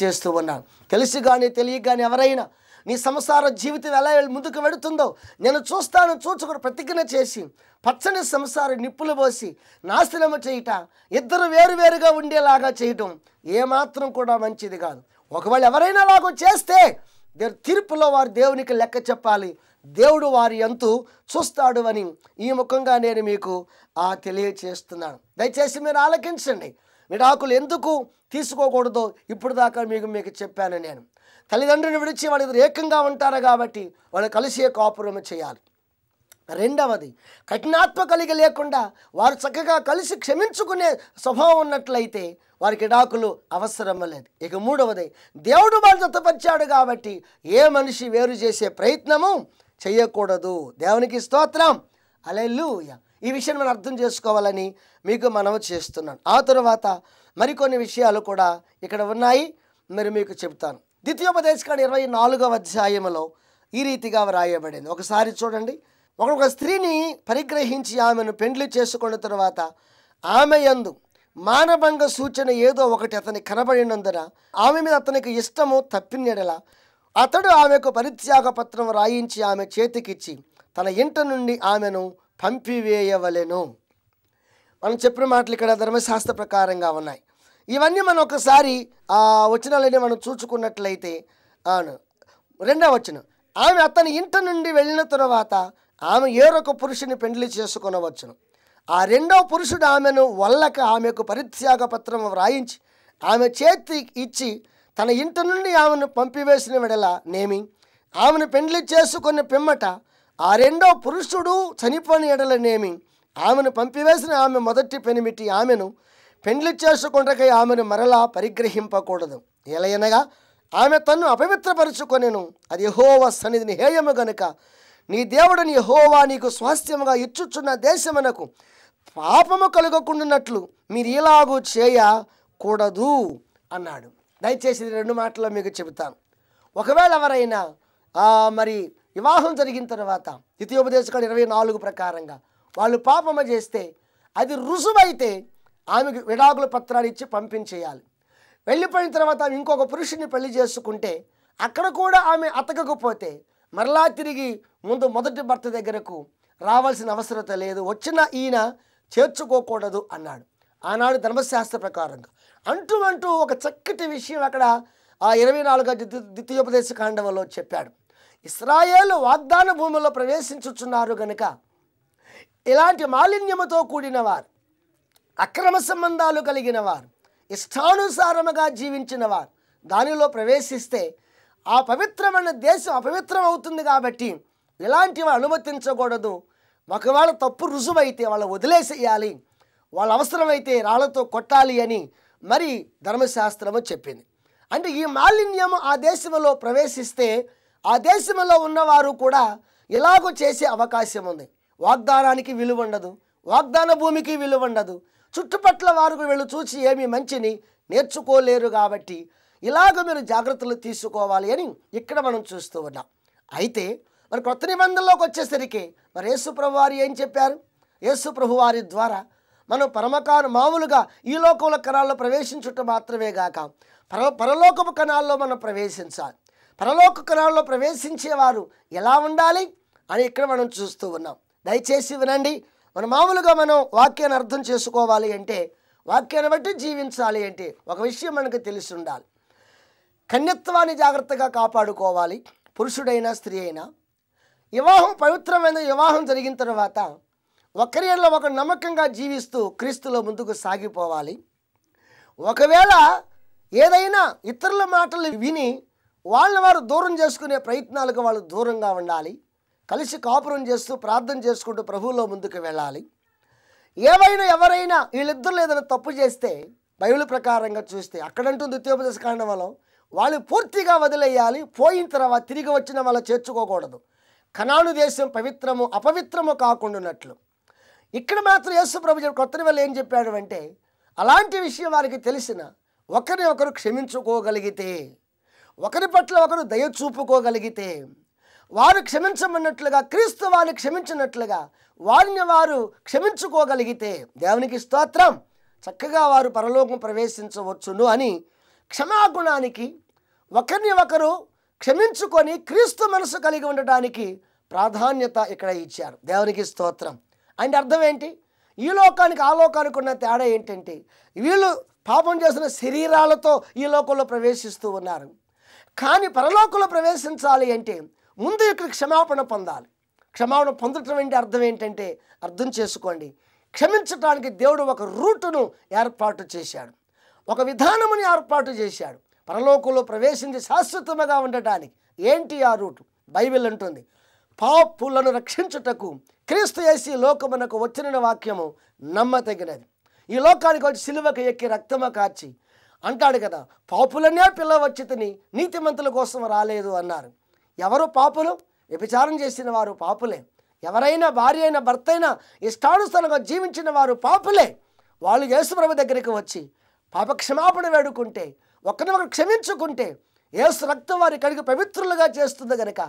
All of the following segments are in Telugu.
చేస్తూ ఉన్నాను. తెలిసి కానీ తెలియక కానీ ఎవరైనా నీ సంసార జీవితం ఎలా ముందుకు వెళుతుందో నేను చూస్తాను చూచుకుని ప్రతిజ్ఞ చేసి పచ్చని సంసార నిప్పులు పోసి నాశనము చేయట, ఇద్దరు వేరువేరుగా ఉండేలాగా చేయటం ఏమాత్రం కూడా మంచిది కాదు. ఒకవేళ ఎవరైనా అలాగో చేస్తే తీర్పులో వారు దేవునికి లెక్క చెప్పాలి. దేవుడు వారి అంతు చూస్తాడు అని ఈ ముఖంగా నేను మీకు తెలియచేస్తున్నాను. దయచేసి మీరు ఆలకించండి. విడాకులు ఎందుకు తీసుకోకూడదో ఇప్పుడు దాకా మీకు చెప్పాను. నేను తల్లిదండ్రులను విడిచి వాళ్ళిద్దరు ఏకంగా ఉంటారు కాబట్టి వాళ్ళు కలిసే కాపురం చేయాలి. రెండవది, కఠినాత్మ కలిగి లేకుండా వారు చక్కగా కలిసి క్షమించుకునే స్వభావం ఉన్నట్లయితే వారికి విడాకులు అవసరం లేదు. ఇక మూడవది, దేవుడు వాళ్ళు జతపరిచాడు కాబట్టి ఏ మనిషి వేరు చేసే ప్రయత్నము చేయకూడదు. దేవునికి స్తోత్రం, హల్లెలూయా. ఈ విషయం మనం అర్థం చేసుకోవాలని మీకు మనవి చేస్తున్నాను. ఆ తరువాత మరికొన్ని విషయాలు కూడా ఇక్కడ ఉన్నాయి, మరి మీకు చెప్తాను. ద్వితీయోపదేశకాండ 24వ అధ్యాయంలో ఈ రీతిగా వ్రాయబడింది. ఒకసారి చూడండి. ఒక స్త్రీని పరిగ్రహించి ఆమెను పెండ్లి చేసుకున్న తరువాత ఆమె యందు మానభంగ సూచన ఏదో ఒకటి అతనికి కనబడినందున ఆమె మీద అతనికి ఇష్టము తప్పినెడల అతడు ఆమెకు పరిత్యాగ పత్రం రాయించి ఆమె చేతికిచ్చి తన ఇంట నుండి ఆమెను పంపివేయవలెను. మనం చెప్పిన మాటలు ఇక్కడ ధర్మశాస్త్ర ప్రకారంగా ఉన్నాయి. ఇవన్నీ మనం ఒకసారి వచనాలన్నీ మనం చూసుకున్నట్లయితే, రెండవ వచనం, ఆమె అతని ఇంట నుండి వెళ్ళిన తరువాత ఆమె ఏరొక పురుషుని పెండ్లి చేసుకొనవచ్చును. ఆ రెండవ పురుషుడు ఆమెను వల్లక ఆమెకు పరిత్యాగ పత్రం వ్రాయించి ఆమె చేతి ఇచ్చి తన ఇంట నుండి ఆమెను పంపివేసిన వెడల నేమి ఆమెను పెండ్లి చేసుకున్న పిమ్మట ఆ రెండవ పురుషుడు చనిపోయిన ఎడలనేమి ఆమెను పంపివేసిన ఆమె మొదటి పెనిమిటి ఆమెను పెండ్లి చేసుకొనకై ఆమెను మరలా పరిగ్రహింపకూడదు. ఎలయనగా ఆమె తన్ను అపవిత్రపరుచుకొనెను, అది యెహోవా సన్నిధిని హేయము గనుక నీ దేవుడని యెహోవా నీకు స్వాస్థ్యముగా ఇచ్చుచున్న దేశమునకు పాపము కలుగకుండానట్లు మీరు ఇలాగూ చేయకూడదు అన్నాడు. దయచేసి రెండు మాటలు మీకు చెబుతాను. ఒకవేళ ఎవరైనా మరి వివాహం జరిగిన తర్వాత ద్వితీయోపదేశకాండ 24 ప్రకారంగా వాళ్ళు పాపము చేస్తే అది రుజువైతే ఆమెకు విడాకుల పత్రాలు ఇచ్చి పంపించేయాలి. వెళ్ళిపోయిన తర్వాత ఆమె ఇంకొక పురుషుని పెళ్లి చేసుకుంటే అక్కడ కూడా ఆమె అతకకపోతే మరలా తిరిగి మొదటి భర్త దగ్గరకు రావాల్సిన అవసరత లేదు, వచ్చిన ఈయన చేర్చుకోకూడదు అన్నాడు ఆనాడు ధర్మశాస్త్ర ప్రకారంగా. అంటూ ఒక చక్కటి విషయం అక్కడ 24వ ద్వితీయోపదేశకాండంలో చెప్పాడు. ఇశ్రాయేలు వాగ్దాన భూమిలో ప్రవేశించుచున్నారు గనుక ఇలాంటి మాలిన్యముతో కూడిన వారు, అక్రమ సంబంధాలు కలిగిన వారు, ఇష్టానుసారముగా జీవించిన వారు దానిలో ప్రవేశిస్తే ఆ పవిత్రమైన దేశం అపవిత్రం అవుతుంది. కాబట్టి ఇలాంటివి అనుమతించకూడదు. ఒకవేళ తప్పు రుజువైతే వాళ్ళు వదిలేసేయాలి, వాళ్ళ అవసరమైతే రాళ్లతో కొట్టాలి అని మరి ధర్మశాస్త్రము చెప్పింది. అంటే ఈ మాలిన్యము ఆ దేశంలో ప్రవేశిస్తే ఆ దేశంలో ఉన్నవారు కూడా ఇలాగూ చేసే అవకాశం ఉంది. వాగ్దానానికి విలువ ఉండదు, వాగ్దాన భూమికి విలువ ఉండదు, చుట్టుపట్ల వారు వీళ్ళు చూసి ఏమీ మంచిని నేర్చుకోలేరు. కాబట్టి ఇలాగ మీరు జాగ్రత్తలు తీసుకోవాలి అని ఇక్కడ మనం చూస్తూ ఉన్నాం. అయితే మరి కొత్త నిబంధనలోకి వచ్చేసరికి మరి యేసు ప్రభు వారు ఏం చెప్పారు? యేసు ప్రభు వారి ద్వారా మనం మామూలుగా ఈ లోకంలో కణాల్లో ప్రవేశించుట మాత్రమే గాక పరలోకపు కణాల్లో మనం ప్రవేశించాలి. పరలోక కణాల్లో ప్రవేశించేవారు ఎలా ఉండాలి అని ఇక్కడ మనం చూస్తూ ఉన్నాం. దయచేసి వినండి. మనం మామూలుగా మనం వాక్యాన్ని అర్థం చేసుకోవాలి అంటే, వాక్యాన్ని బట్టి జీవించాలి అంటే ఒక విషయం మనకు తెలిసి ఉండాలి. కన్యత్వాన్ని జాగ్రత్తగా కాపాడుకోవాలి. పురుషుడైనా స్త్రీ అయినా పవిత్రమైన వివాహం జరిగిన తర్వాత ఒకరిలో ఒక నమ్మకంగా జీవిస్తూ క్రీస్తులో ముందుకు సాగిపోవాలి. ఒకవేళ ఏదైనా ఇతరుల మాటలు విని వారు దూరం చేసుకునే ప్రయత్నాలకు వాళ్ళు దూరంగా ఉండాలి. కలిసి కాపురం చేస్తూ ప్రార్థన చేసుకుంటూ ప్రభువులో ముందుకు వెళ్ళాలి. ఎవరైనా వీళ్ళిద్దరు ఏదైనా తప్పు చేస్తే బైబిల్ ప్రకారంగా చూస్తే అక్కడంటూ ద్వితీయోపదేశకాండంలో వాళ్ళు పూర్తిగా వదిలేయాలి. పోయిన తర్వాత తిరిగి వచ్చిన వాళ్ళు చేర్చుకోకూడదు. కనాను దేశం పవిత్రము అపవిత్రము కాకుండానట్లు. ఇక్కడ మాత్రం యేసు ప్రభు కొత్త నిబంధనలో ఏం చెప్పాడు అంటే, అలాంటి విషయం వారికి తెలిసిన ఒకరిని ఒకరు క్షమించుకోగలిగితే, ఒకరి పట్ల ఒకరు దయ చూపుకోగలిగితే, వారు క్షమించమన్నట్లుగా క్రీస్తు వారిని క్షమించినట్లుగా వారిని వారు క్షమించుకోగలిగితే దేవునికి స్తోత్రం, చక్కగా వారు పరలోకం ప్రవేశించవచ్చును అని క్షమాగుణానికి, ఒకరిని ఒకరు క్షమించుకొని క్రీస్తు మనసు కలిగి ఉండడానికి ప్రాధాన్యత ఇక్కడ ఇచ్చారు. దేవునికి స్తోత్రం. అంటే అర్థం ఏంటి? ఈ లోకానికి ఆ లోకానికి ఉన్న తేడా ఏంటంటే, వీళ్ళు పాపం చేసిన శరీరాలతో ఈ లోకంలో ప్రవేశిస్తూ ఉన్నారు. కానీ పరలోకంలో ప్రవేశించాలి అంటే ముందు ఇక్కడ క్షమాపణ పొందాలి. క్షమాపణ పొందటం అంటే అర్థం ఏంటంటే, అర్థం చేసుకోండి, క్షమించడానికి దేవుడు ఒక రూటును ఏర్పాటు చేశాడు, ఒక విధానముని ఏర్పాటు చేశాడు పరలోకంలో ప్రవేశించి శాశ్వతముగా ఉండటానికి. ఏంటి ఆ రూటు? బైబిల్ అంటుంది, పాపులను రక్షించుటకు క్రీస్తు యేసు లోకమునకు వచ్చిన వాక్యము నమ్మతగినది. ఈ లోకానికి వచ్చి సిలువకు ఎక్కి రక్తము కార్చి అంటాడు కదా, పాపులనే పిలవచ్చి తిని నీతిమంతుల కోసం రాలేదు అన్నారు. ఎవరు పాపులు? వ్యభిచారం చేసిన వారు పాపులే. ఎవరైనా భార్య అయినా భర్త అయినా ఇష్టానుసారంగా జీవించిన వారు పాపులే. వాళ్ళు యేసుప్రభు దగ్గరికి వచ్చి పాప క్షమాపణ వేడుకుంటే, ఒకరినొకరు క్షమించుకుంటే యేసు రక్తం వారి కడిగి పవిత్రులుగా చేస్తుంది కనుక,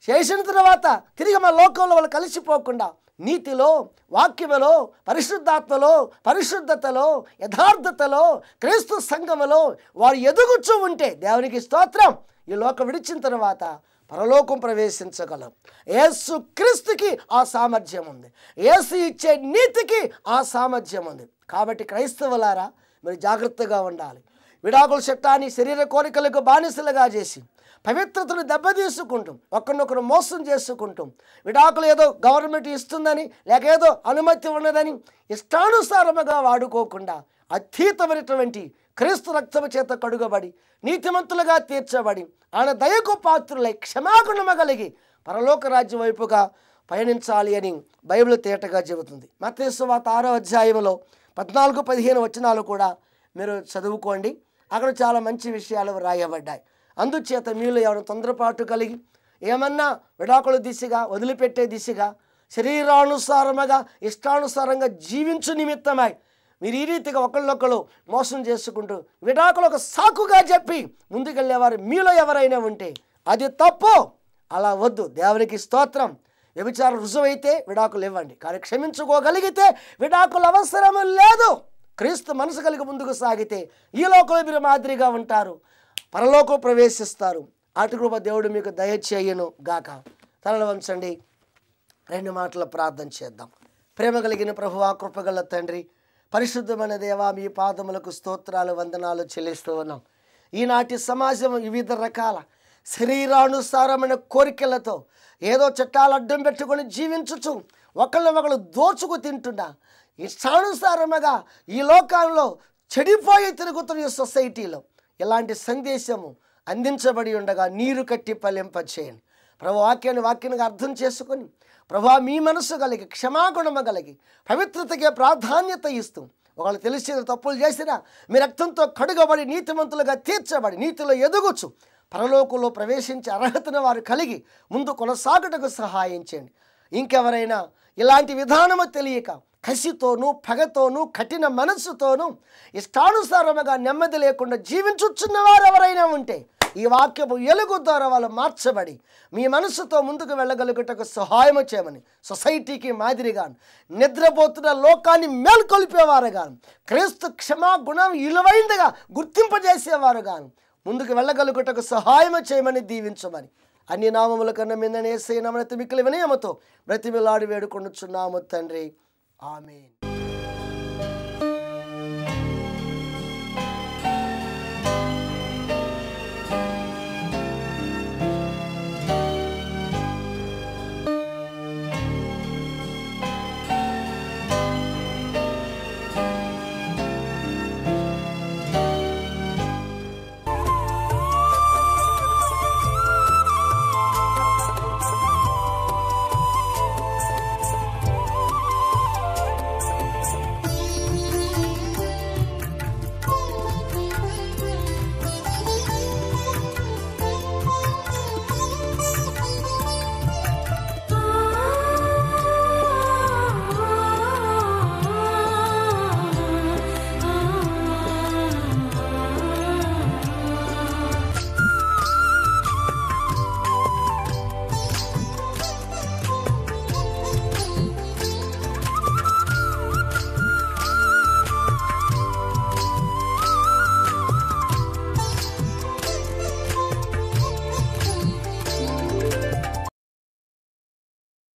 చేసిన తర్వాత తిరిగి మన లోకంలో వాళ్ళు కలిసిపోకుండా నీతిలో, వాక్యములో, పరిశుద్ధాత్మలో, పరిశుద్ధతలో, యథార్థతలో, క్రీస్తు సంఘములో వారు ఎదుగుచూ ఉంటే దేవునికి స్తోత్రం, ఈ లోకం విడిచిన తర్వాత పరలోకం ప్రవేశించగలం. యేసు క్రీస్తుకి ఆ సామర్థ్యం ఉంది, యేసు ఇచ్చే నీతికి ఆ సామర్థ్యం ఉంది. కాబట్టి క్రైస్తవులారా, మీరు జాగ్రత్తగా ఉండాలి. విడాకుల చట్టాన్ని శరీర కోరికలకు బానిసలుగా చేసి పవిత్రతను దెబ్బతీసుకుంటాం, ఒకరినొకరు మోసం చేసుకుంటాం. విడాకులు ఏదో గవర్నమెంట్ ఇస్తుందని, లేక ఏదో అనుమతి ఉన్నదని ఇష్టానుసారముగా వాడుకోకుండా అతీతమైనటువంటి క్రీస్తు రక్తము చేత కడుగబడి నీతిమంతులుగా తీర్చబడి ఆయన దయకు పాత్రులై క్షమాగుణము కలిగి పరలోక రాజ్యం వైపుగా పయనించాలి అని బైబిల్ తేటగా చెబుతుంది. మత్తయి సువార్త 6వ అధ్యాయంలో 14-15 వచనాలు కూడా మీరు చదువుకోండి. అక్కడ చాలా మంచి విషయాలు రాయబడ్డాయి. అందుచేత మీలో ఎవరైనా తొందరపాటు కలిగి ఏమన్నా విడాకుల దిశగా, వదిలిపెట్టే దిశగా, శరీరానుసారముగా ఇష్టానుసారంగా జీవించు నిమిత్తమై మీరు ఈ రీతిగా ఒకళ్ళొకళ్ళు మోసం చేసుకుంటూ విడాకులు ఒక సాకుగా చెప్పి ముందుకెళ్ళేవారు మీలో ఎవరైనా ఉంటే అది తప్పు. అలా వద్దు. దేవునికి స్తోత్రం. వ్యభిచారం రుజువైతే విడాకులు ఇవ్వండి, కానీ క్షమించుకోగలిగితే విడాకులు అవసరము లేదు. క్రీస్తు మనసు కలిగి ముందుకు సాగితే ఈ లోకంలో మీరు మాదిరిగా ఉంటారు, పరలోకం ప్రవేశిస్తారు. అటు కృప దేవుడు మీకు దయచేయను గాక. తలలు వంచండి, 2 మాటలు ప్రార్థన చేద్దాం. ప్రేమ కలిగిన ప్రభువా, కృపగల తండ్రి, పరిశుద్ధమైన దేవా, మీ పాదములకు స్తోత్రాలు, వందనాలు చెల్లిస్తూ ఉన్నాం. ఈనాటి సమాజం వివిధ రకాల శరీరానుసారమైన కోరికలతో ఏదో చట్టాలు అడ్డం పెట్టుకొని జీవించుచు ఒకళ్ళు దోచుకు తింటున్నా ఇష్టానుసారముగా ఈ లోకంలో చెడిపోయి తిరుగుతున్న ఈ సొసైటీలో ఇలాంటి సందేశము అందించబడి ఉండగా నీరు కట్టి ఫలింపచేయండి ప్రభు. వాక్యాన్ని అర్థం చేసుకొని ప్రభా, మీ మనసు కలిగి క్షమాగుణము కలిగి పవిత్రతకే ప్రాధాన్యత ఇస్తూ ఒకళ్ళు తెలిసిన తప్పులు చేసినా మీ రక్తంతో కడుగబడి నీతిమంతులుగా తీర్చబడి నీతిలో ఎదుగుచు పరలోకంలో ప్రవేశించే అర్హతను వారు కలిగి ముందు కొనసాగుటకు సహాయం చేయండి. ఇంకెవరైనా ఇలాంటి విధానము తెలియక కసితోనూ పగతోనూ కఠిన మనస్సుతోనూ ఇష్టానుసారముగా నెమ్మది లేకుండా జీవించుచున్న వారు ఎవరైనా ఉంటే ఈ వాక్యము ఎలుగు ద్వారా వాళ్ళు మార్చబడి మీ మనస్సుతో ముందుకు వెళ్ళగలుగుటకు సహాయము చేయమని సొసైటీకి మాదిరిగాను నిద్రపోతున్న లోకాన్ని మేల్కొల్పేవారుగాను క్రీస్తు క్షమా గుణం విలువైందిగా గుర్తింపజేసేవారుగాను ముందుకు వెళ్ళగలుగుటకు సహాయము చేయమని దీవించమని అన్ని నామముల కన్నా మిందని యేసయ్య నామమున మిక్కిలి వినయముతో బ్రతిమిలాడి వేడుకొనుచున్నాము తండ్రి. ఆమేన్.